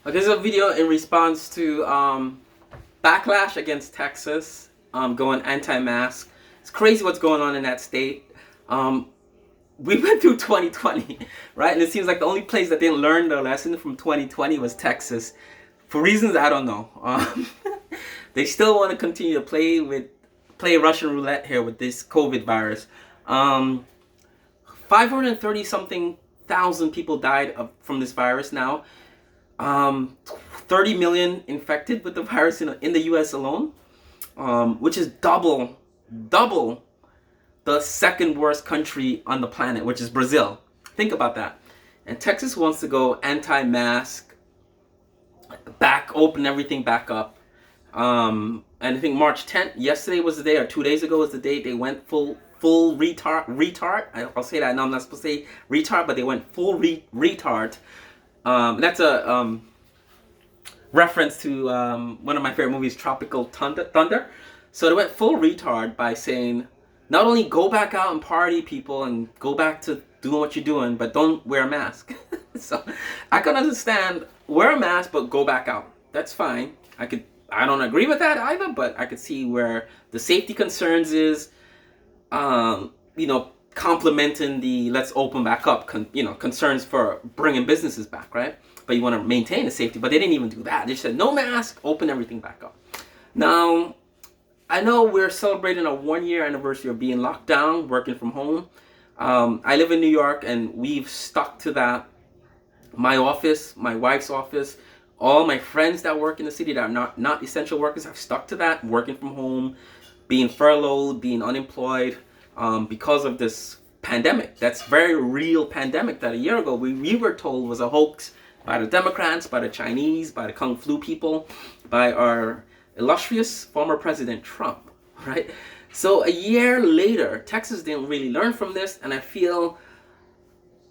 This is a video in response to backlash against Texas going anti-mask. It's crazy what's going on in that state. We went through 2020, right? And it seems like the only place that didn't learn the lesson from 2020 was Texas. For reasons I don't know. They still want to continue to play Russian roulette here with this COVID virus. 530 something thousand people died from this virus now. 30 million infected with the virus in the US alone, which is double the second worst country on the planet, which is Brazil. Think about that. And Texas wants to go anti-mask, open everything back up. And I think March 10th, yesterday was the day, or 2 days ago was the day they went full retard. I'll say that now. I'm not supposed to say retard, but they went full retard. That's a reference to one of my favorite movies, Tropical Thunder. So they went full retard by saying, not only go back out and party, people, and go back to doing what you're doing, but don't wear a mask. So I can understand, wear a mask, but go back out. That's fine. I don't agree with that either, but I could see where the safety concerns is, complementing the let's open back up, concerns for bringing businesses back, right? But you want to maintain the safety, but they didn't even do that. They just said no mask, open everything back up. Now, I know we're celebrating a 1-year anniversary of being locked down, working from home. I live in New York, and we've stuck to that. My office, my wife's office, all my friends that work in the city that are not essential workers have stuck to that, working from home, being furloughed, being unemployed, because of this pandemic. That's very real pandemic that a year ago we were told was a hoax by the Democrats, by the Chinese, by the Kung Flu people, by our illustrious former President Trump, right? So a year later, Texas didn't really learn from this, and I feel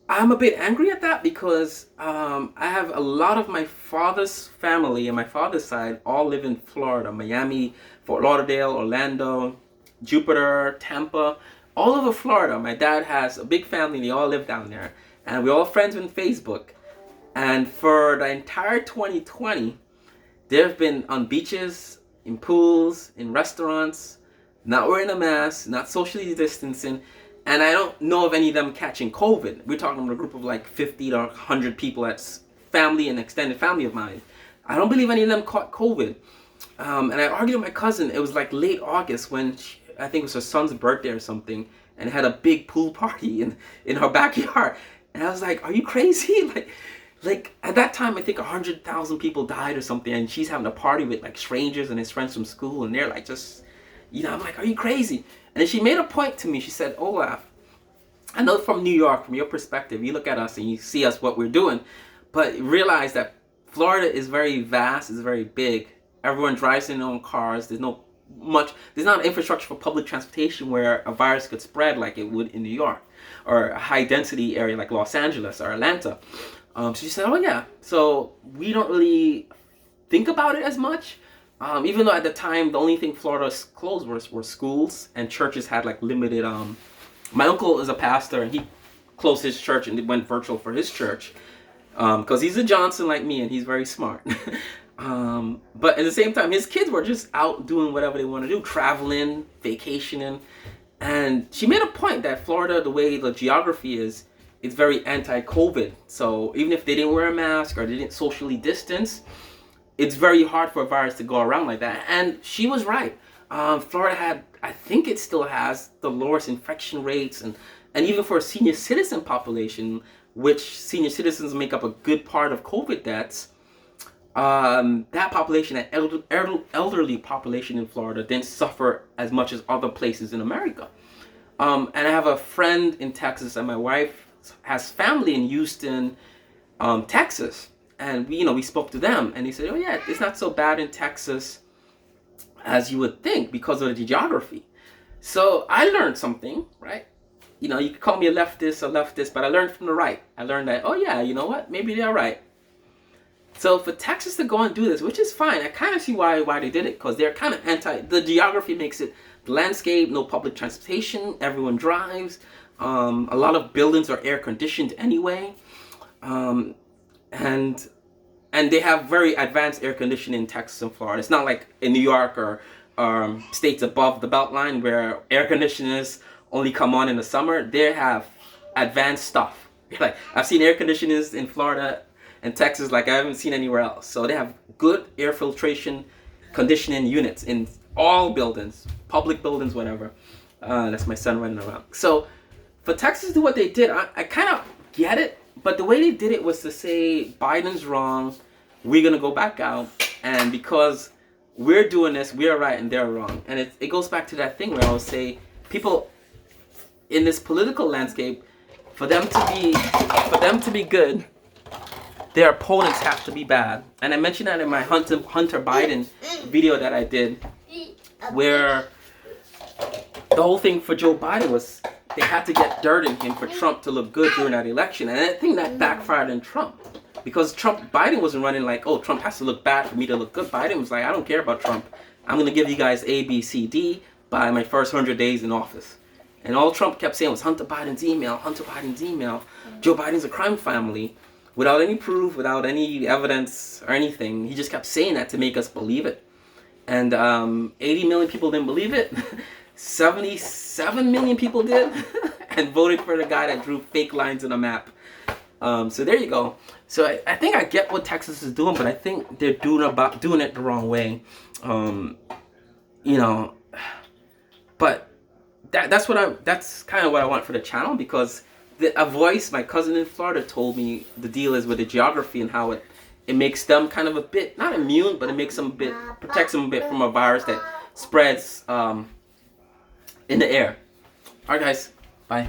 I'm a bit angry at that because I have a lot of my father's family and my father's side all live in Florida, Miami, Fort Lauderdale, Orlando, Jupiter, Tampa, all over Florida. My dad has a big family, they all live down there, and we're all friends on Facebook. And for the entire 2020, they've been on beaches, in pools, in restaurants, not wearing a mask, not socially distancing, and I don't know of any of them catching COVID. We're talking about a group of like 50 to 100 people that's family and extended family of mine. I don't believe any of them caught COVID. And I argued with my cousin, it was like late August when I think it was her son's birthday or something, and had a big pool party in her backyard. And I was like, are you crazy? Like at that time, I think 100,000 people died or something, and she's having a party with like strangers and his friends from school, and they're like just, I'm like, are you crazy? And then she made a point to me. She said, Olaf, I know from New York, from your perspective, you look at us and you see us, what we're doing, but realize that Florida is very vast, it's very big. Everyone drives in their own cars. There's not an infrastructure for public transportation where a virus could spread like it would in New York, or a high density area like Los Angeles or Atlanta. So she said, oh yeah, so we don't really think about it as much. Even though at the time, the only thing Florida closed were schools, and churches had like limited, my uncle is a pastor, and he closed his church and went virtual for his church, because he's a Johnson like me, and he's very smart. But at the same time, his kids were just out doing whatever they want to do, traveling, vacationing. And she made a point that Florida, the way the geography is, it's very anti-COVID. So even if they didn't wear a mask or they didn't socially distance, it's very hard for a virus to go around like that. And she was right. Florida had, I think it still has, the lowest infection rates. And even for a senior citizen population, which senior citizens make up a good part of COVID deaths, that population, that elderly population in Florida, didn't suffer as much as other places in America. And I have a friend in Texas, and my wife has family in Houston, Texas. And we spoke to them, and they said, oh yeah, it's not so bad in Texas as you would think because of the geography. So I learned something, right? You could call me a leftist, but I learned from the right. I learned that, oh yeah, you know what? Maybe they're right. So for Texas to go and do this, which is fine, I kind of see why they did it, because they're kind of the geography makes it, the landscape, no public transportation, everyone drives, a lot of buildings are air conditioned anyway, and and they have very advanced air conditioning in Texas and Florida. It's not like in New York or states above the belt line where air conditioners only come on in the summer. They have advanced stuff. Like, I've seen air conditioners in Florida and Texas like I haven't seen anywhere else. So they have good air filtration conditioning units in all buildings, public buildings, whatever. That's my son running around. So for Texas to do what they did, I kind of get it. But the way they did it was to say Biden's wrong, we're going to go back out, and because we're doing this, we're right and they're wrong. And it goes back to that thing where I would say people in this political landscape, for them to be good, their opponents have to be bad. And I mentioned that in my Hunter Biden video that I did, where the whole thing for Joe Biden was they had to get dirt in him for Trump to look good during that election. And I think that backfired on Trump. Because Biden wasn't running like, oh, Trump has to look bad for me to look good. Biden was like, I don't care about Trump. I'm going to give you guys A, B, C, D by my first 100 days in office. And all Trump kept saying was Hunter Biden's email, Hunter Biden's email. Joe Biden's a crime family. Without any proof, without any evidence or anything. He just kept saying that to make us believe it. And 80 million people didn't believe it. 77 million people did. And voted for the guy that drew fake lines on a map. So there you go. So I think I get what Texas is doing, but I think they're doing it the wrong way. But that's kind of what I want for the channel, because a voice, my cousin in Florida told me the deal is with the geography and how it makes them kind of a bit, not immune, but it makes them protects them a bit from a virus that spreads in the air. All right, guys. Bye.